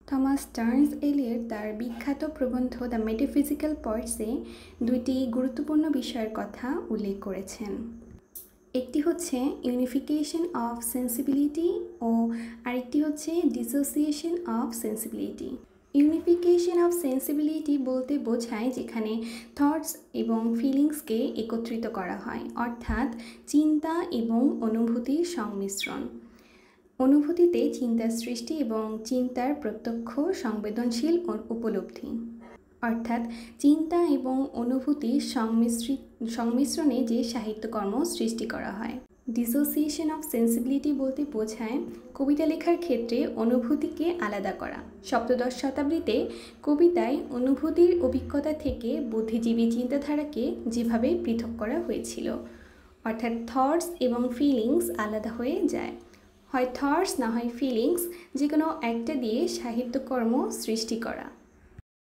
Thomas স্টার্নস Elliot তার বিখ্যাত প্রবন্ধ দ্য মেটাফিজিক্যাল পয়েন্টসে দুইটি গুরুত্বপূর্ণ বিষয়ের কথা উল্লেখ করেছেন। একটি হচ্ছে ইউনিফিকেশন অফ সেন্সিবিলিটি ও আরেকটি হচ্ছে dissociation of sensibility. Unification of sensibility বলতে বোঝায় যেখানে থটস এবং ফিলিংসকে একত্রিত করা হয়, অর্থাৎ চিন্তা এবং অনুভূতির সংমিশ্রণ। অনুভূতিতে চিন্তার সৃষ্টি এবং চিন্তার প্রত্যক্ষ সংবেদনশীল উপলব্ধি, অর্থাৎ চিন্তা এবং অনুভূতির সংমিশ্রণে যে সাহিত্যকর্ম সৃষ্টি করা হয়। ডিসোসিয়েশন অফ সেন্সিবিলিটি বলতে বোঝায় কবিতা লেখার ক্ষেত্রে অনুভূতিকে আলাদা করা। সপ্তদশ শতাব্দীতে কবিতায় অনুভূতির অভিজ্ঞতা থেকে বুদ্ধিজীবী চিন্তাধারাকে যেভাবে পৃথক করা হয়েছিল, অর্থাৎ থটস এবং ফিলিংস আলাদা হয়ে যায়। হয় থটস না হয় ফিলিংস, যে কোনো একটা দিয়ে সাহিত্যকর্ম সৃষ্টি করা।